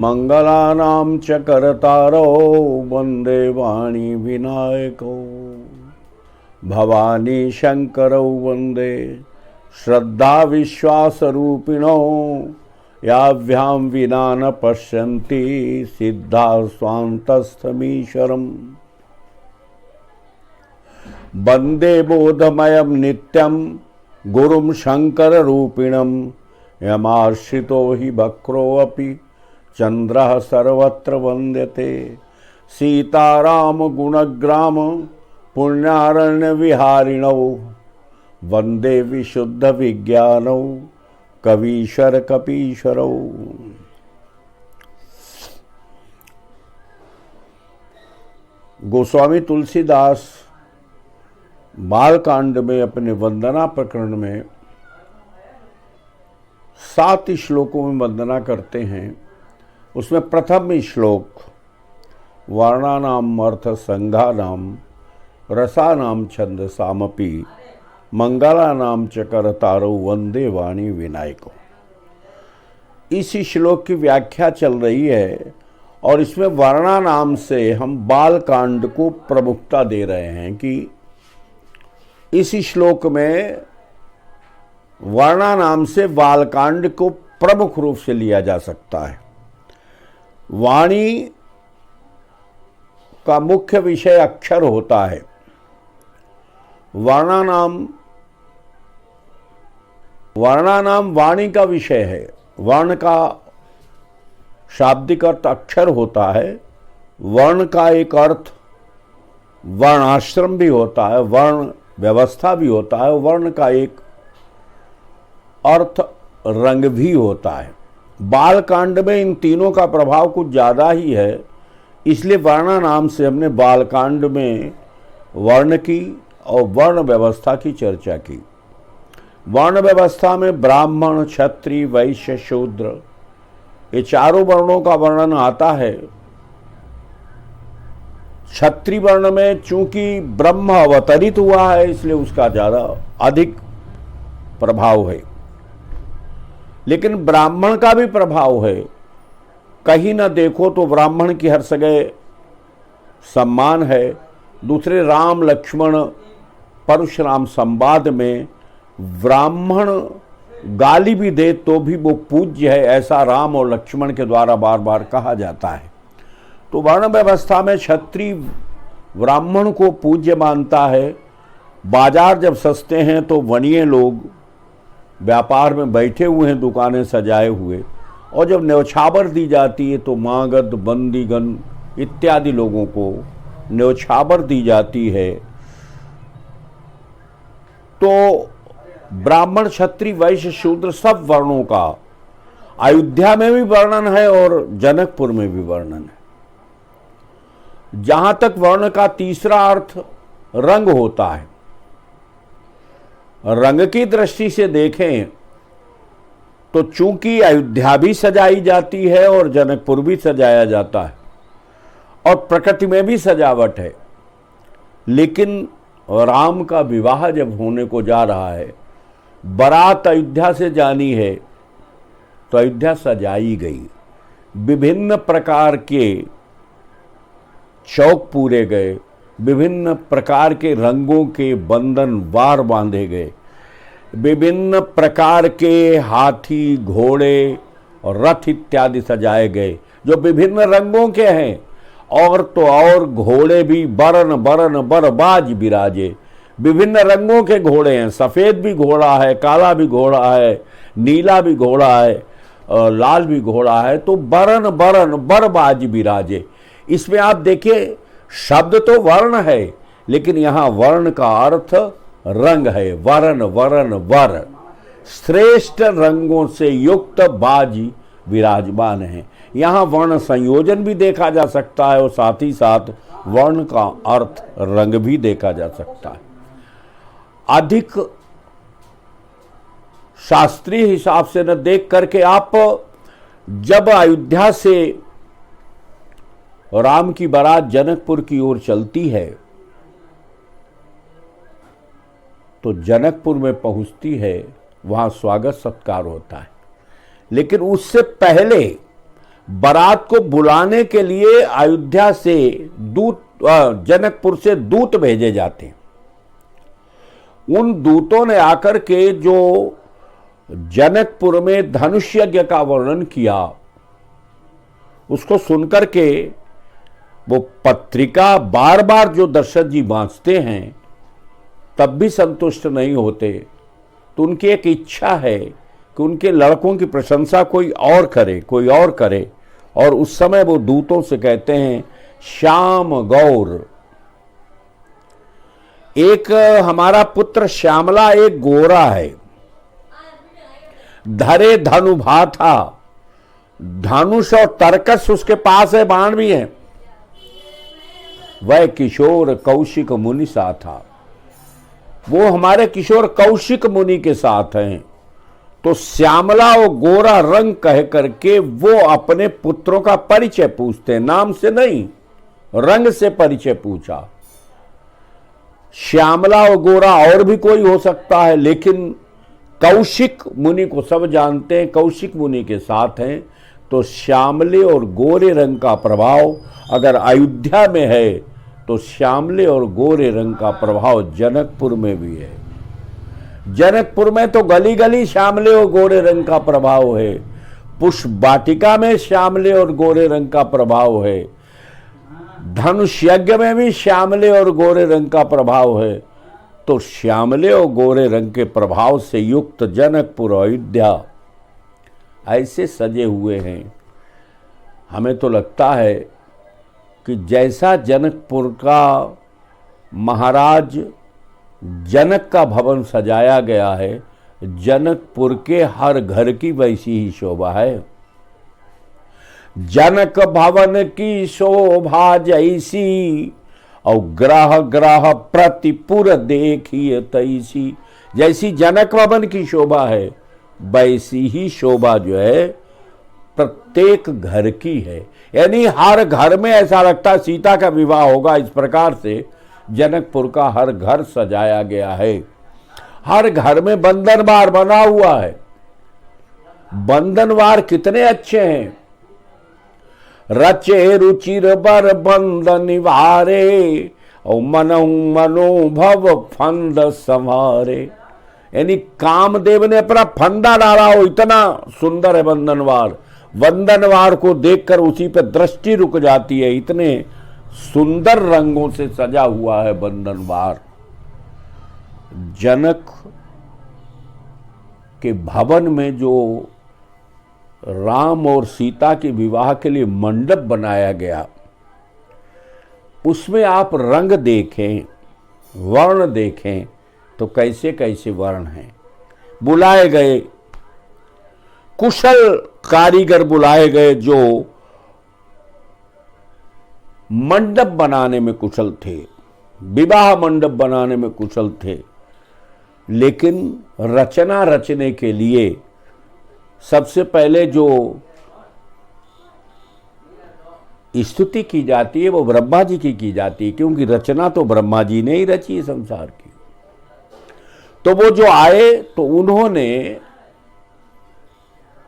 मंगलानां च करतारो वंदे वाणी विनायको भवानी शंकरौ वंदे श्रद्धा विश्वासरूपिणो याभ्यां विना न पश्यन्ति सिद्धा स्वान्तस्थमीश्वरम् वंदे बोधमयं नित्यं गुरुं शंकररूपिणं यमाश्रितो हि वक्रोऽपि चंद्रः सर्वत्र वंद्यते सीताराम गुणग्राम पुण्यारण्य विहारिणौ वंदे विशुद्ध विज्ञानौ कवीश्वर कपीश्वरौ। गोस्वामी तुलसीदास बालकांड में अपने वंदना प्रकरण में 7 श्लोकों में वंदना करते हैं। उसमें प्रथम श्लोक वर्णानाम अर्थ संघानाम रसानाम छंदसामपि मंगलानाम च करतारो वंदे वाणी विनायको। इस श्लोक की व्याख्या चल रही है और इसमें वर्णानाम से हम बालकांड को प्रमुखता दे रहे हैं कि इस श्लोक में वर्णानाम से बालकांड को प्रमुख रूप से लिया जा सकता है। वाणी का मुख्य विषय अक्षर होता है। वर्णानाम वाणी का विषय है। वर्ण का शाब्दिक अर्थ अक्षर होता है। वर्ण का एक अर्थ वर्णाश्रम भी होता है, वर्ण व्यवस्था भी होता है। वर्ण का एक अर्थ रंग भी होता है। बालकांड में इन तीनों का प्रभाव कुछ ज़्यादा ही है, इसलिए वर्णा नाम से हमने बालकांड में वर्ण की और वर्ण व्यवस्था की चर्चा की। वर्ण व्यवस्था में ब्राह्मण, क्षत्रिय, वैश्य, शूद्र ये चारों वर्णों का वर्णन आता है। क्षत्रिय वर्ण में चूंकि ब्रह्म अवतरित हुआ है इसलिए उसका ज़्यादा अधिक प्रभाव है, लेकिन ब्राह्मण का भी प्रभाव है। कहीं न देखो तो ब्राह्मण की हर जगह सम्मान है। दूसरे राम लक्ष्मण परशुराम संवाद में ब्राह्मण गाली भी दे तो भी वो पूज्य है, ऐसा राम और लक्ष्मण के द्वारा बार बार कहा जाता है। तो वर्ण व्यवस्था में क्षत्रिय ब्राह्मण को पूज्य मानता है। बाजार जब सस्ते हैं तो वणिये लोग व्यापार में बैठे हुए हैं, दुकानें सजाए हुए, और जब न्यौछावर दी जाती है तो मागध, बंदीगण इत्यादि लोगों को न्यौछावर दी जाती है। तो ब्राह्मण, क्षत्रिय, वैश्य, शूद्र सब वर्णों का अयोध्या में भी वर्णन है और जनकपुर में भी वर्णन है। जहां तक वर्ण का तीसरा अर्थ रंग होता है, रंग की दृष्टि से देखें तो चूंकि अयोध्या भी सजाई जाती है और जनकपुर भी सजाया जाता है और प्रकृति में भी सजावट है, लेकिन राम का विवाह जब होने को जा रहा है, बारात अयोध्या से जानी है, तो अयोध्या सजाई गई। विभिन्न प्रकार के चौक पूरे गए, विभिन्न प्रकार के रंगों के बंधन वार बांधे गए, विभिन्न प्रकार के हाथी, घोड़े और रथ इत्यादि सजाए गए जो विभिन्न रंगों के हैं। और तो और घोड़े भी बरन बरन बरबाज विराजे, विभिन्न रंगों के घोड़े हैं। सफ़ेद भी घोड़ा है, काला भी घोड़ा है, नीला भी घोड़ा है, लाल भी घोड़ा है। तो बरन बरन बरबाज विराजे। इसमें आप देखिए शब्द तो वर्ण है, लेकिन यहाँ वर्ण का अर्थ रंग है। वरण वरण वर, श्रेष्ठ रंगों से युक्त बाजी विराजमान है। यहाँ वर्ण संयोजन भी देखा जा सकता है और साथ ही साथ वर्ण का अर्थ रंग भी देखा जा सकता है। अधिक शास्त्रीय हिसाब से न देख करके आप जब अयोध्या से राम की बारात जनकपुर की ओर चलती है तो जनकपुर में पहुंचती है, वहां स्वागत सत्कार होता है। लेकिन उससे पहले बारात को बुलाने के लिए अयोध्या से दूत, जनकपुर से दूत भेजे जाते हैं। उन दूतों ने आकर के जो जनकपुर में धनुष यज्ञ का वर्णन किया, उसको सुनकर के वो पत्रिका बार बार जो दशरथ जी बांचते हैं तब भी संतुष्ट नहीं होते। तो उनकी एक इच्छा है कि उनके लड़कों की प्रशंसा कोई और करे, कोई और करे। और उस समय वो दूतों से कहते हैं, श्याम गौर, एक हमारा पुत्र श्यामला एक गोरा है, धरे धनु भाथा, धनुष और तरकस उसके पास है, बाण भी है, वह किशोर कौशिक मुनि सा था। वो हमारे किशोर कौशिक मुनि के साथ हैं। तो श्यामला और गोरा रंग कह करके वो अपने पुत्रों का परिचय पूछते हैं, नाम से नहीं, रंग से परिचय पूछा। श्यामला और गोरा और भी कोई हो सकता है, लेकिन कौशिक मुनि को सब जानते हैं, कौशिक मुनि के साथ हैं। तो श्यामले और गोरे रंग का प्रभाव अगर अयोध्या में है तो श्यामले और गोरे रंग का प्रभाव जनकपुर में भी है। जनकपुर में तो गली गली श्यामले और गोरे रंग का प्रभाव है, पुष्प वाटिका में श्यामले और गोरे रंग का प्रभाव है, धनुष यज्ञ में भी श्यामले और गोरे रंग का प्रभाव है। तो श्यामले और गोरे रंग के प्रभाव से युक्त जनकपुर अयोध्या ऐसे सजे हुए हैं। हमें तो लगता है कि जैसा जनकपुर का महाराज जनक का भवन सजाया गया है, जनकपुर के हर घर की वैसी ही शोभा है। जनक भवन की शोभा जैसी और ग्रह ग्रह प्रतिपुर देखिए तैसी। जैसी जनक भवन की शोभा है वैसी ही शोभा जो है प्रत्येक घर की है। यानी हर घर में ऐसा लगता है सीता का विवाह होगा। इस प्रकार से जनकपुर का हर घर सजाया गया है। हर घर में बंधनवार बना हुआ है। बंधनवार कितने अच्छे हैं। रचे रुचिर बर बंद निवारे और मनो मनोभव फंद संवारे। यानी कामदेव ने अपना फंदा डाला हो, इतना सुंदर है बंधनवार। बंधनवार को देखकर उसी पर दृष्टि रुक जाती है, इतने सुंदर रंगों से सजा हुआ है बंधनवार। जनक के भवन में जो राम और सीता के विवाह के लिए मंडप बनाया गया, उसमें आप रंग देखें, वर्ण देखें तो कैसे कैसे वर्ण हैं। बुलाए गए कुशल कारीगर बुलाए गए जो मंडप बनाने में कुशल थे, विवाह मंडप बनाने में कुशल थे, लेकिन रचना रचने के लिए सबसे पहले जो स्तुति की जाती है वो ब्रह्मा जी की जाती है, क्योंकि रचना तो ब्रह्मा जी ने ही रची है संसार की। तो वो जो आए तो उन्होंने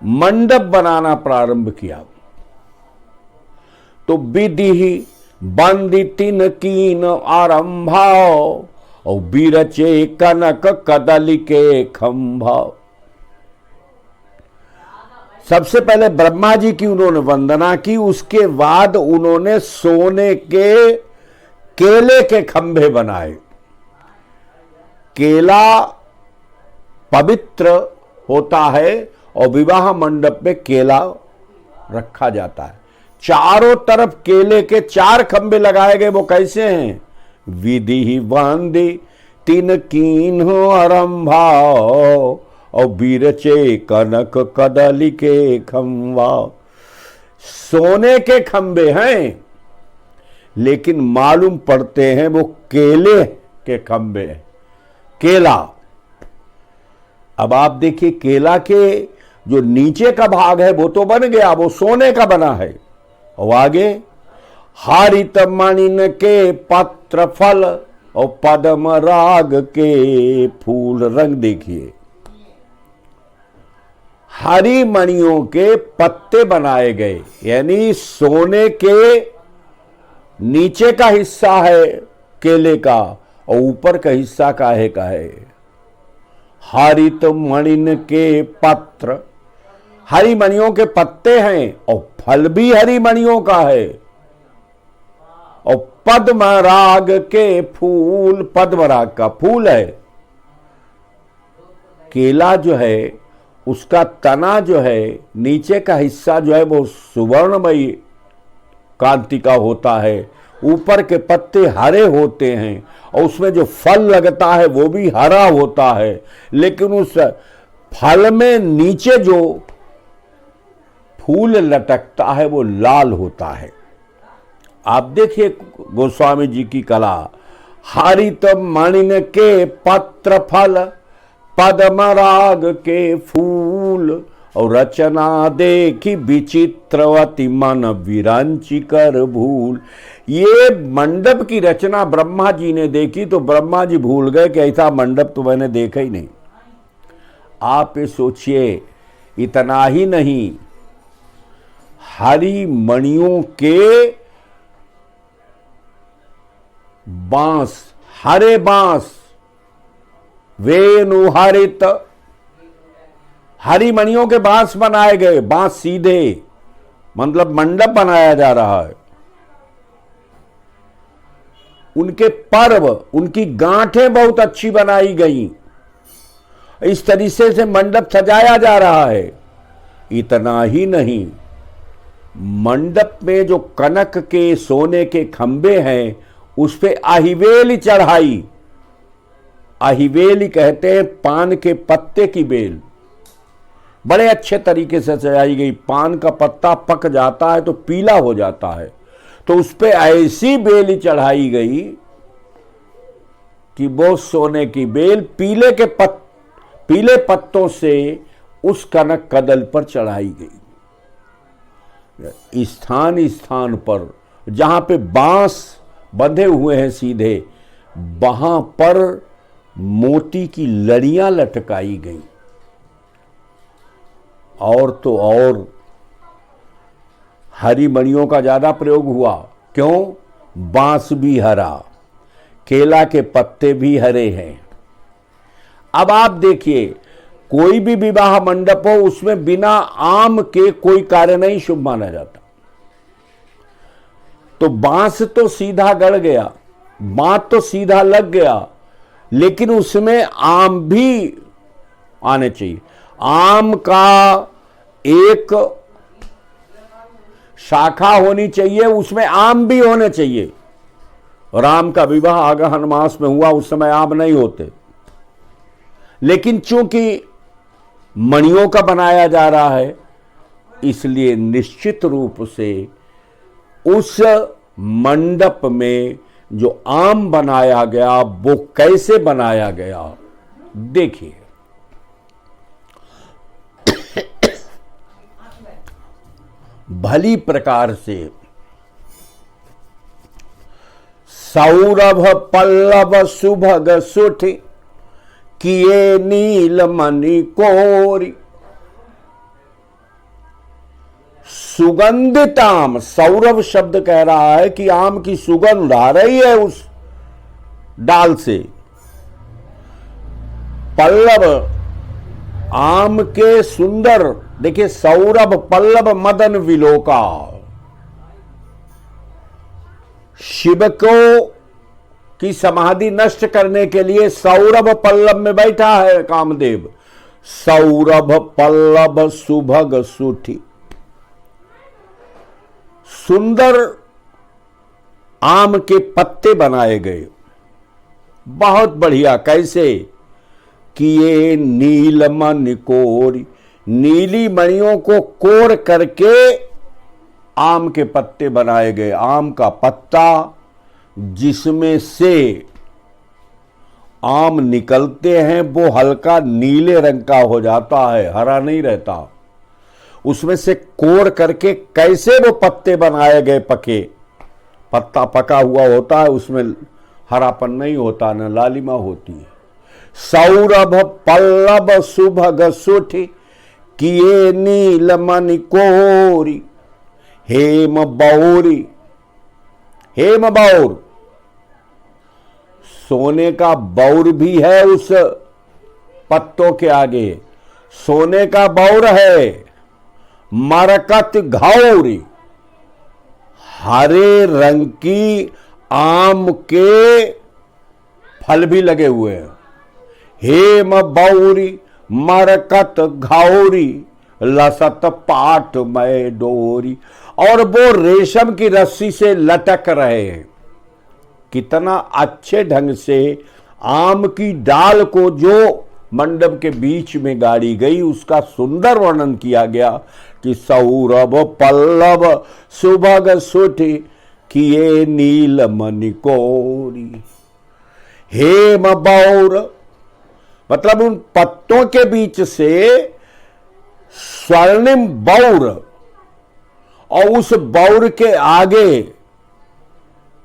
मंडप बनाना प्रारंभ किया। तो विधि बंदी तीन कीन आरंभा और बीरचे कनक कदली के खंभा। सबसे पहले ब्रह्मा जी की उन्होंने वंदना की, उसके बाद उन्होंने सोने के केले के खंभे बनाए। केला पवित्र होता है और विवाह मंडप में केला रखा जाता है। चारों तरफ केले के 4 खंभे लगाए गए। वो कैसे हैं? विधि वंदी तीन कीन आरंभा और बीरचे कनक कदली के खंभा। सोने के खंभे हैं, लेकिन मालूम पड़ते हैं वो केले के खंभे हैं। केला, अब आप देखिए केला के जो नीचे का भाग है वो तो बन गया, वो सोने का बना है। और आगे हरित मणिन के पत्र फल और पद्म राग के फूल। रंग देखिए, हरी मणियों के पत्ते बनाए गए, यानी सोने के नीचे का हिस्सा है केले का और ऊपर का हिस्सा काहे का है। हरित मणिन के पत्र, हरी मणियों के पत्ते हैं और फल भी हरी मणियों का है। और पद्मराग के फूल, पद्मराग का फूल है। केला जो है उसका तना जो है, नीचे का हिस्सा जो है वो सुवर्णमयी कांति का होता है, ऊपर के पत्ते हरे होते हैं और उसमें जो फल लगता है वो भी हरा होता है, लेकिन उस फल में नीचे जो फूल लटकता है वो लाल होता है। आप देखिए गोस्वामी जी की कला। हरित मणिन के पत्र फल, पद्मराग के फूल और रचना देखी विचित्रवती मन विरंची कर भूल। ये मंडप की रचना ब्रह्मा जी ने देखी तो ब्रह्मा जी भूल गए कि ऐसा मंडप तो मैंने देखा ही नहीं। आप ये सोचिए, इतना ही नहीं, हरी मणियों के बांस, हरे बांस, वेणु हरित, हरी मणियों के बांस बनाए गए। बांस सीधे, मतलब मंडप बनाया जा रहा है। उनके पर्व, उनकी गांठें बहुत अच्छी बनाई गई। इस तरीके से मंडप सजाया जा रहा है। इतना ही नहीं, मंडप में जो कनक के सोने के खंबे हैं उस पे अहिवेली चढ़ाई। अहिवेली कहते हैं पान के पत्ते की बेल, बड़े अच्छे तरीके से सजाई गई। पान का पत्ता पक जाता है तो पीला हो जाता है, तो उस पे ऐसी बेली चढ़ाई गई कि वो सोने की बेल पीले पत्तों से उस कनक कदल पर चढ़ाई गई। स्थान स्थान पर जहां पे बांस बंधे हुए हैं सीधे, वहां पर मोती की लड़ियां लटकाई गई। और तो और हरी मणियों का ज्यादा प्रयोग हुआ। क्यों? बांस भी हरा, केला के पत्ते भी हरे हैं। अब आप देखिए, कोई भी विवाह मंडप हो उसमें बिना आम के कोई कार्य नहीं शुभ माना जाता। तो बांस तो सीधा गड़ गया, बांस तो सीधा लग गया, लेकिन उसमें आम भी आने चाहिए। आम का एक शाखा होनी चाहिए, उसमें आम भी होने चाहिए। राम का विवाह अगहन मास में हुआ, उस समय आम नहीं होते, लेकिन चूंकि मणियों का बनाया जा रहा है इसलिए निश्चित रूप से उस मंडप में जो आम बनाया गया वो कैसे बनाया गया देखिए। भली प्रकार से सौरभ पल्लव सुभग सुठ किए नील मणि कोरी। सुगंधित आम, सौरभ शब्द कह रहा है कि आम की सुगंध आ रही है उस डाल से। पल्लव आम के सुंदर, देखिए सौरभ पल्लव मदन विलोका। शिव को की समाधि नष्ट करने के लिए सौरभ पल्लव में बैठा है कामदेव। सौरभ पल्लव सुभग सुठी, सुंदर आम के पत्ते बनाए गए, बहुत बढ़िया। कैसे? कि ये नील मणि कोरी, नीली मणियों को कोर करके आम के पत्ते बनाए गए। आम का पत्ता जिसमें से आम निकलते हैं वो हल्का नीले रंग का हो जाता है, हरा नहीं रहता। उसमें से कोर करके कैसे वो पत्ते बनाए गए पके। पत्ता पका हुआ होता है, उसमें हरापन नहीं होता, न लालिमा होती है। सौरभ पल्लव सुभग सुठी किए नीलमणि कोरी। हेम बौरी, हेम बौर, सोने का बौर भी है उस पत्तों के आगे, सोने का बौर है। मरकत घौरी, हरे रंग की आम के फल भी लगे हुए हैं। हेम बौरी मरकत घौरी, लसत पाट मय डोरी, और वो रेशम की रस्सी से लटक रहे हैं। कितना अच्छे ढंग से आम की डाल को जो मंडप के बीच में गाड़ी गई उसका सुंदर वर्णन किया गया कि सौरभ पल्लव सुभग सुठी किए नीलमणि कोरी। हेम बौर मतलब उन पत्तों के बीच से स्वर्णिम बौर, और उस बौर के आगे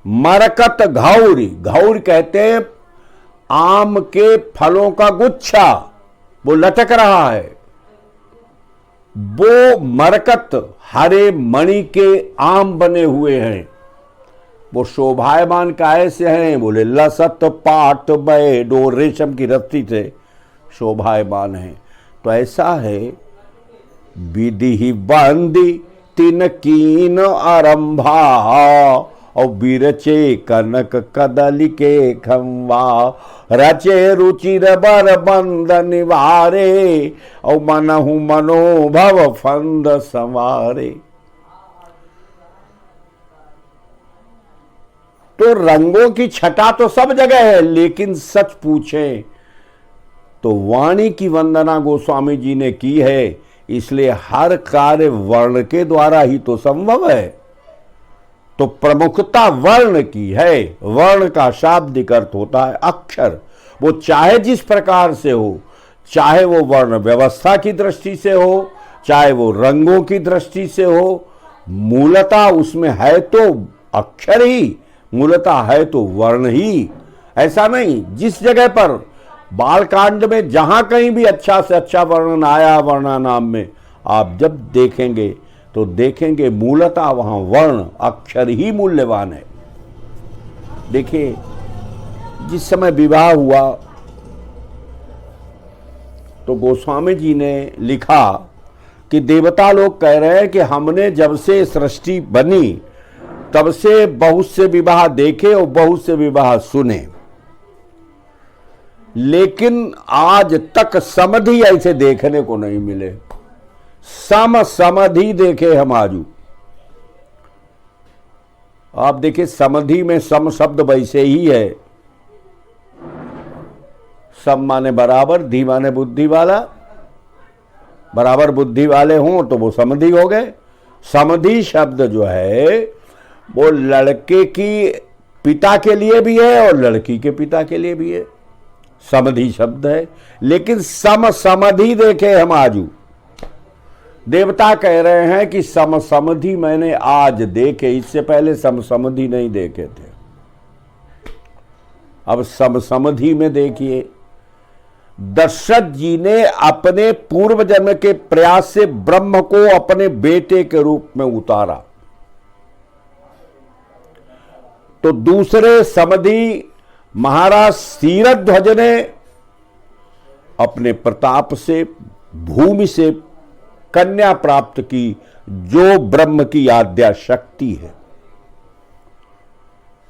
मरकत घौरी, घौर कहते हैं आम के फलों का गुच्छा, वो लटक रहा है। वो मरकत हरे मणि के आम बने हुए हैं। वो शोभायमान काहे से हैं? बोले लसत पाट बय डो, रेशम की रस्सी से शोभायमान है। तो ऐसा है, विधि बंदी तीन कीन आरंभा, और बिरचे कनक कदली के खंवा, रचे रुचिर बर बंद निवारे, और मनहु मनोभव फंद संवारे। तो रंगों की छटा तो सब जगह है, लेकिन सच पूछें तो वाणी की वंदना गोस्वामी जी ने की है, इसलिए हर कार्य वर्ण के द्वारा ही तो संभव है। तो प्रमुखता वर्ण की है। वर्ण का शाब्दिक अर्थ होता है अक्षर। वो चाहे जिस प्रकार से हो, चाहे वो वर्ण व्यवस्था की दृष्टि से हो, चाहे वो रंगों की दृष्टि से हो, मूलतः उसमें है तो अक्षर ही, मूलतः है तो वर्ण ही। ऐसा नहीं, जिस जगह पर बालकांड में जहां कहीं भी अच्छा से अच्छा वर्णन आया वर्णा नाम में, आप जब देखेंगे तो देखेंगे मूलतः वहां वर्ण अक्षर ही मूल्यवान है। देखिए, जिस समय विवाह हुआ तो गोस्वामी जी ने लिखा कि देवता लोग कह रहे हैं कि हमने जब से सृष्टि बनी तब से बहुत से विवाह देखे और बहुत से विवाह सुने, लेकिन आज तक समधि ऐसे देखने को नहीं मिले। समधि देखे हम आजू। आप देखिए, समधि में सम शब्द वैसे ही है। सम माने बराबर, धी माने बुद्धि वाला। बराबर बुद्धि वाले हों तो वो समधि हो गए। समधि शब्द जो है वो लड़के की पिता के लिए भी है और लड़की के पिता के लिए भी है। समधि शब्द है, लेकिन समधि देखे हम आजू। देवता कह रहे हैं कि समधि मैंने आज देखे, इससे पहले समधि नहीं देखे थे। अब समधि में देखिए, दशरथ जी ने अपने पूर्व जन्म के प्रयास से ब्रह्म को अपने बेटे के रूप में उतारा। तो दूसरे समधि महाराज सीरध्वज ने अपने प्रताप से भूमि से कन्या प्राप्त की, जो ब्रह्म की आद्या शक्ति है,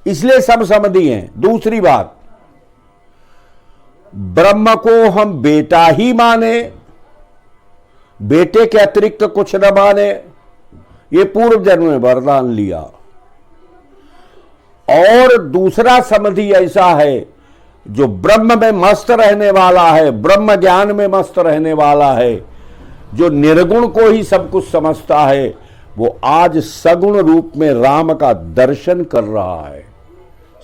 इसलिए सब समधि हैं। दूसरी बात, ब्रह्म को हम बेटा ही माने, बेटे के अतिरिक्त कुछ न माने, ये पूर्व जन्म में वरदान लिया। और दूसरा समधि ऐसा है जो ब्रह्म में मस्त रहने वाला है, ब्रह्म ज्ञान में मस्त रहने वाला है, जो निर्गुण को ही सब कुछ समझता है, वो आज सगुण रूप में राम का दर्शन कर रहा है।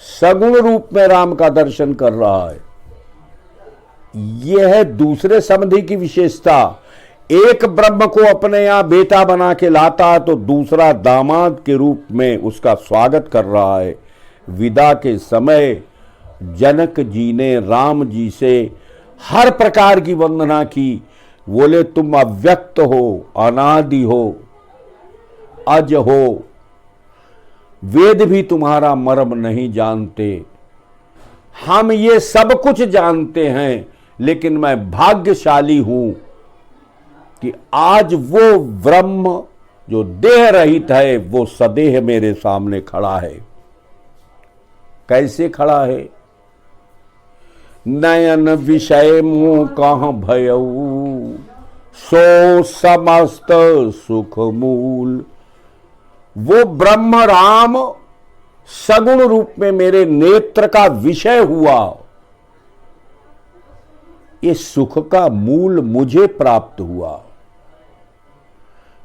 सगुण रूप में राम का दर्शन कर रहा है। यह है दूसरे समधि की विशेषता। एक ब्रह्म को अपने यहां बेटा बना के लाता तो दूसरा दामाद के रूप में उसका स्वागत कर रहा है। विदा के समय जनक जी ने राम जी से हर प्रकार की वंदना की, बोले तुम अव्यक्त हो, अनादि हो, अज हो, वेद भी तुम्हारा मर्म नहीं जानते। हम ये सब कुछ जानते हैं, लेकिन मैं भाग्यशाली हूं कि आज वो ब्रह्म जो देह रहित है वो सदेह मेरे सामने खड़ा है। कैसे खड़ा है? नयन विषय मुंह कहां भयऊ, सो समस्त सुख मूल। वो ब्रह्म राम सगुण रूप में मेरे नेत्र का विषय हुआ। ये सुख का मूल मुझे प्राप्त हुआ।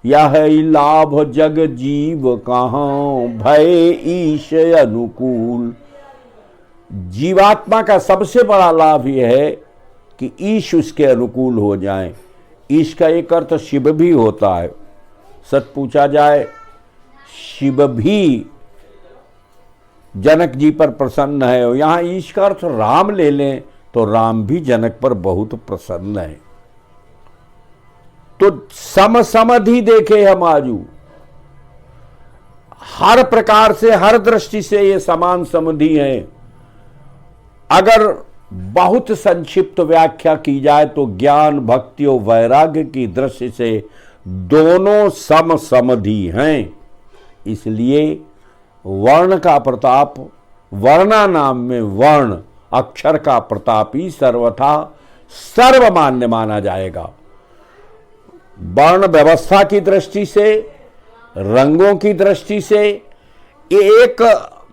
यह लाभ जग जीव कहां, भय ईश अनुकूल। जीवात्मा का सबसे बड़ा लाभ यह है कि ईश उसके अनुकूल हो जाए। ईश का एक अर्थ शिव भी होता है। सच पूछा जाए, शिव भी जनक जी पर प्रसन्न है, और यहां ईश का अर्थ राम ले लें तो राम भी जनक पर बहुत प्रसन्न है। तो समधि देखे हम आजू, हर प्रकार से, हर दृष्टि से ये समान समधि है। अगर बहुत संक्षिप्त व्याख्या की जाए तो ज्ञान, भक्ति और वैराग्य की दृष्टि से दोनों समधि हैं। इसलिए वर्ण का प्रताप, वर्णा नाम में वर्ण अक्षर का प्रताप ही सर्वथा सर्वमान्य माना जाएगा। वर्ण व्यवस्था की दृष्टि से, रंगों की दृष्टि से ये एक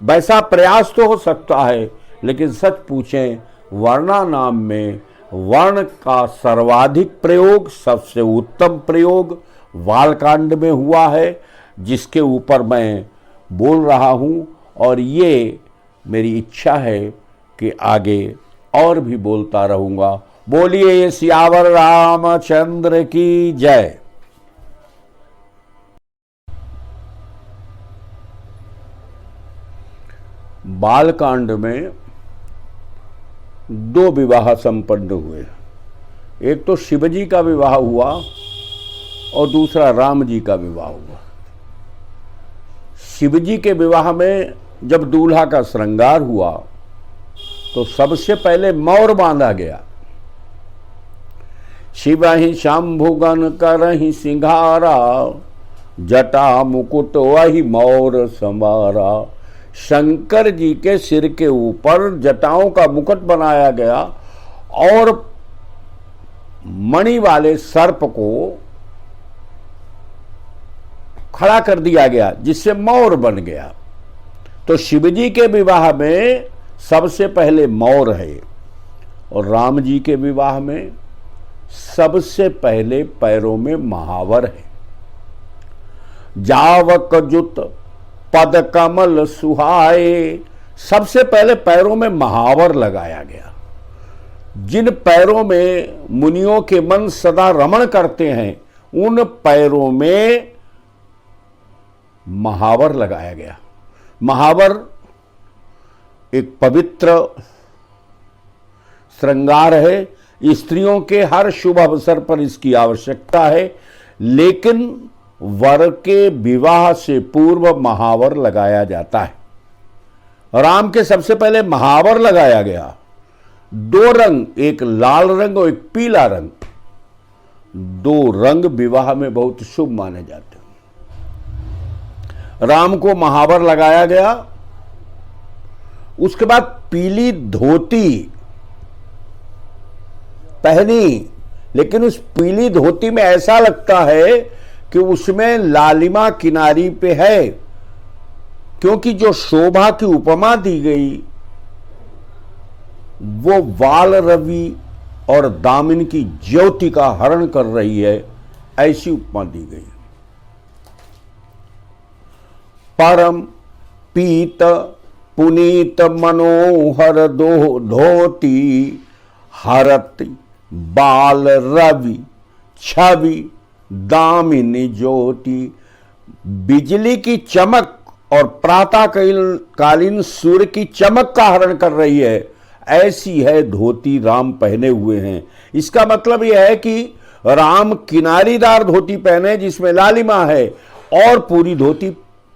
वैसा प्रयास तो हो सकता है, लेकिन सच पूछें, वर्णा नाम में वर्ण का सर्वाधिक प्रयोग, सबसे उत्तम प्रयोग बालकांड में हुआ है, जिसके ऊपर मैं बोल रहा हूं। और ये मेरी इच्छा है कि आगे और भी बोलता रहूंगा। बोलिए सियावर रामचंद्र की जय। बालकांड में दो विवाह संपन्न हुए। एक तो शिवजी का विवाह हुआ और दूसरा राम जी का विवाह हुआ। शिवजी के विवाह में जब दूल्हा का श्रृंगार हुआ तो सबसे पहले मौर बांधा गया। शिवहि शंभुगन करहि सिंघारा, जटा मुकुट वही मौर समारा। शंकर जी के सिर के ऊपर जटाओं का मुकुट बनाया गया और मणि वाले सर्प को खड़ा कर दिया गया, जिससे मौर बन गया। तो शिवजी के विवाह में सबसे पहले मौर है, और राम जी के विवाह में सबसे पहले पैरों में महावर है। जावक जुत पद कमल सुहाए, सबसे पहले पैरों में महावर लगाया गया। जिन पैरों में मुनियों के मन सदा रमण करते हैं, उन पैरों में महावर लगाया गया। महावर एक पवित्र श्रृंगार है। स्त्रियों के हर शुभ अवसर पर इसकी आवश्यकता है, लेकिन वर के विवाह से पूर्व महावर लगाया जाता है। राम के सबसे पहले महावर लगाया गया। दो रंग, एक लाल रंग और एक पीला रंग, दो रंग विवाह में बहुत शुभ माने जाते हैं। राम को महावर लगाया गया। उसके बाद पीली धोती पहनी, लेकिन उस पीली धोती में ऐसा लगता है कि उसमें लालिमा किनारी पे है, क्योंकि जो शोभा की उपमा दी गई वो वाल रवि और दामिन की ज्योति का हरण कर रही है, ऐसी उपमा दी गई। परम पीत पुनीत मनोहर धोती, हरत बाल रवि छवि दामिनी ज्योति। बिजली की चमक और प्रातः कालीन सूर्य की चमक का हरण कर रही है, ऐसी है धोती राम पहने हुए हैं। इसका मतलब यह है कि राम किनारीदार धोती पहने जिसमें लालिमा है और पूरी धोती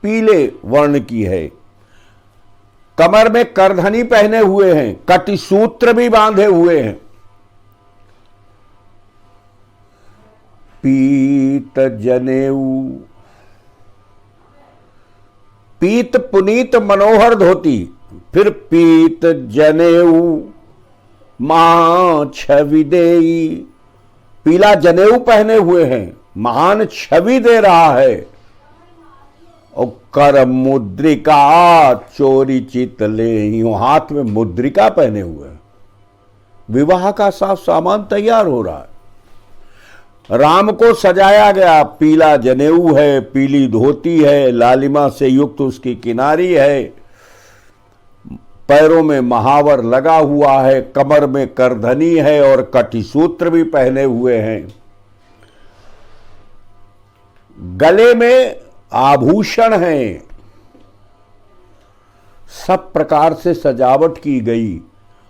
पीले वर्ण की है। कमर में करधनी पहने हुए हैं, कटिसूत्र भी बांधे हुए हैं। पीत जनेऊ, पीत पुनीत मनोहर धोती, फिर पीत जनेऊ मां छवि देई, पीला जनेऊ पहने हुए हैं, महान छवि दे रहा है। और कर मुद्रिका चोरी चित ले, हाथ में मुद्रिका पहने हुए हैं। विवाह का साफ सामान तैयार हो रहा है। राम को सजाया गया, पीला जनेऊ है, पीली धोती है, लालिमा से युक्त उसकी किनारी है, पैरों में महावर लगा हुआ है, कमर में करधनी है और कटिसूत्र भी पहने हुए हैं। गले में आभूषण हैं, सब प्रकार से सजावट की गई।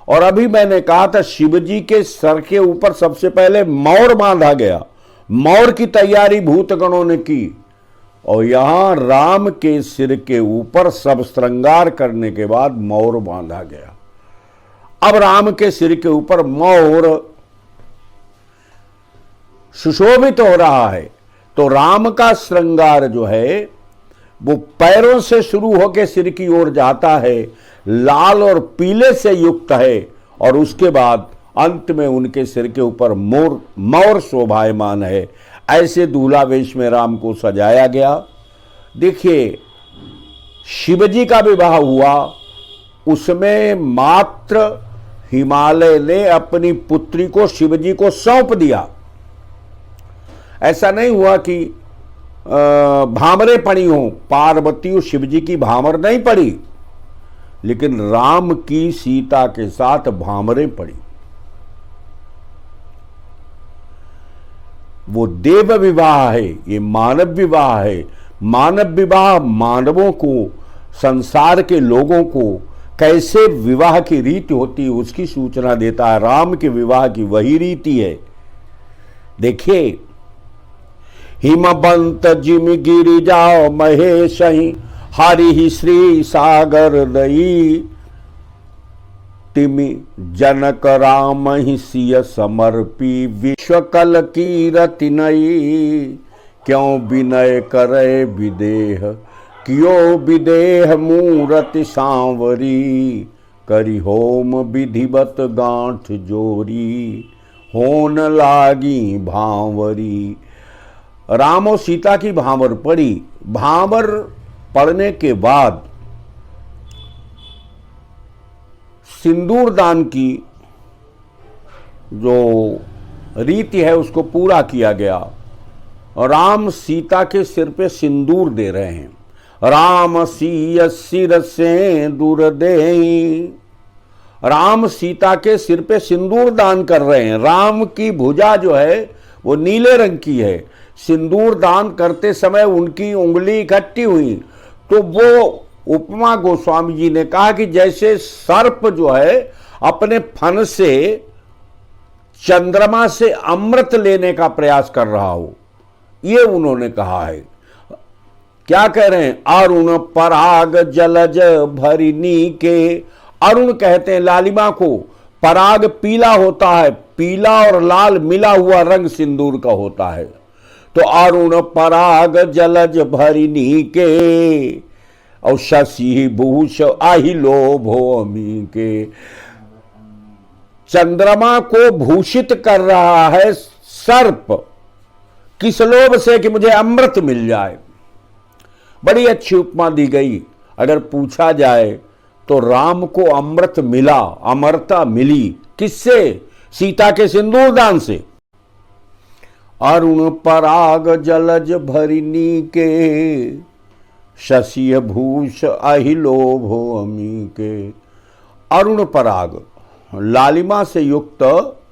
और अभी मैंने कहा था शिव जी के सर के ऊपर सबसे पहले मौर बांधा गया, मौर की तैयारी भूतगणों ने की। और यहां राम के सिर के ऊपर सब श्रृंगार करने के बाद मौर बांधा गया। अब राम के सिर के ऊपर मौर सुशोभित हो रहा है। तो राम का श्रृंगार जो है वो पैरों से शुरू होकर सिर की ओर जाता है, लाल और पीले से युक्त है, और उसके बाद अंत में उनके सिर के ऊपर मौर शोभायमान है। ऐसे दूल्हा वेश में राम को सजाया गया। देखिए, शिवजी का विवाह हुआ, उसमें मात्र हिमालय ने अपनी पुत्री को शिवजी को सौंप दिया। ऐसा नहीं हुआ कि भामरे पड़ी हो, पार्वती और शिवजी की भामर नहीं पड़ी, लेकिन राम की सीता के साथ भामरे पड़ी। वो देव विवाह है, ये मानव विवाह है। मानव विवाह मानवों को, संसार के लोगों को कैसे विवाह की रीति होती है उसकी सूचना देता है। राम के विवाह की वही रीति है। देखिए, हिमबंत जिम गिरि जाओ महेश हरि श्री सागर दई, तिमि जनक राम ही सिय समर्पी विश्वकल की रति नई, क्यों विनय करे विदेह कियो विदेह मूरति सांवरी, करी होम विधिवत गांठ जोरी होन लागी भांवरी। राम और सीता की भांवर पड़ी। भांवर पड़ने के बाद सिंदूर दान की जो रीति है उसको पूरा किया गया। राम सीता के सिर पे सिंदूर दे रहे हैं। राम सिय सिर से दूर दे, राम सीता के सिर पे सिंदूर दान कर रहे हैं। राम की भुजा जो है वो नीले रंग की है। सिंदूर दान करते समय उनकी उंगली इकट्ठी हुई, तो वो उपमा गोस्वामी जी ने कहा कि जैसे सर्प जो है अपने फन से चंद्रमा से अमृत लेने का प्रयास कर रहा हो, ये उन्होंने कहा है। क्या कह रहे हैं? अरुण पराग जलज भरिनी के। अरुण कहते हैं लालिमा को, पराग पीला होता है, पीला और लाल मिला हुआ रंग सिंदूर का होता है। तो अरुण पराग जलज भरिनी के और शशि भूष आहि लोभो अमी के। चंद्रमा को भूषित कर रहा है सर्प, किस लोभ से? कि मुझे अमृत मिल जाए। बड़ी अच्छी उपमा दी गई। अगर पूछा जाए तो राम को अमृत मिला, अमरता मिली किससे? सीता के सिंदूर दान से। अरुण पराग जलज भरिनी के, शशि भूष अहि लोभो अमी के। अरुण पराग, लालिमा से युक्त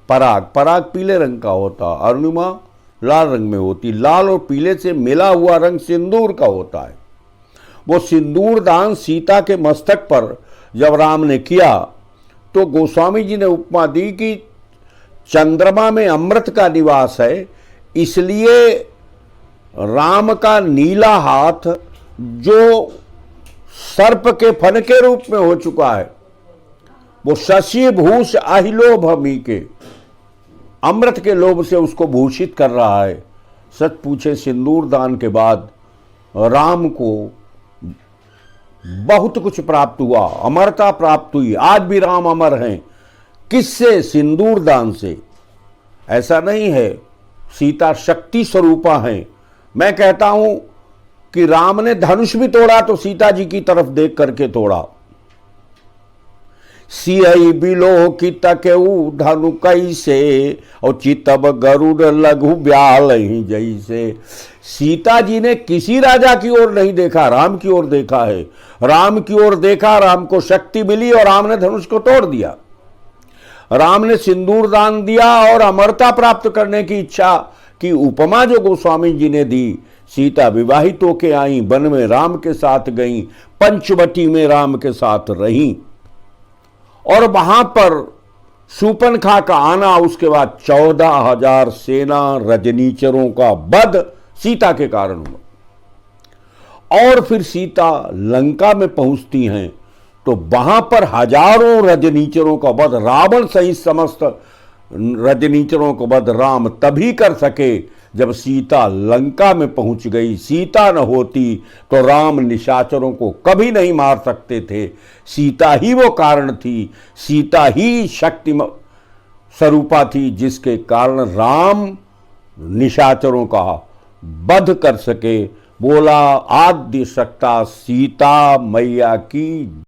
पराग, पराग पीले रंग का होता, अरुणिमा लाल रंग में होती। लाल और पीले से मिला हुआ रंग सिंदूर का होता है। वो सिंदूर दान सीता के मस्तक पर जब राम ने किया तो गोस्वामी जी ने उपमा दी कि चंद्रमा में अमृत का निवास है, इसलिए राम का नीला हाथ जो सर्प के फन के रूप में हो चुका है, वो शशि भूष अहिलोभ हमी के अमृत के लोभ से उसको भूषित कर रहा है। सच पूछे सिंदूर दान के बाद राम को बहुत कुछ प्राप्त हुआ, अमरता प्राप्त हुई। आज भी राम अमर हैं। किससे? सिंदूर दान से। ऐसा नहीं है, सीता शक्ति स्वरूपा हैं। मैं कहता हूं कि राम ने धनुष भी तोड़ा तो सीता जी की तरफ देख करके तोड़ा। सियई बिलोह की तकेऊ धनु कैसे और चितब गरुड़ लघु ब्याल ही जैसे। सीता जी ने किसी राजा की ओर नहीं देखा, राम की ओर देखा है। राम की ओर देखा, राम को शक्ति मिली और राम ने धनुष को तोड़ दिया। राम ने सिंदूर दान दिया और अमरता प्राप्त करने की इच्छा की उपमा जो गोस्वामी जी ने दी। सीता विवाहित होके आई, वन में राम के साथ गई, पंचवटी में राम के साथ रही और वहां पर शूर्पणखा का आना, उसके बाद 14,000 सेना रजनीचरों का वध सीता के कारण हुआ। और फिर सीता लंका में पहुंचती हैं तो वहां पर हजारों रजनीचरों का वध, रावण सहित समस्त रजनीचरों का वध राम तभी कर सके जब सीता लंका में पहुंच गई। सीता न होती तो राम निशाचरों को कभी नहीं मार सकते थे। सीता ही वो कारण थी, सीता ही शक्ति स्वरूपा थी जिसके कारण राम निशाचरों का वध कर सके। बोला आद्य शक्ता सीता मैया की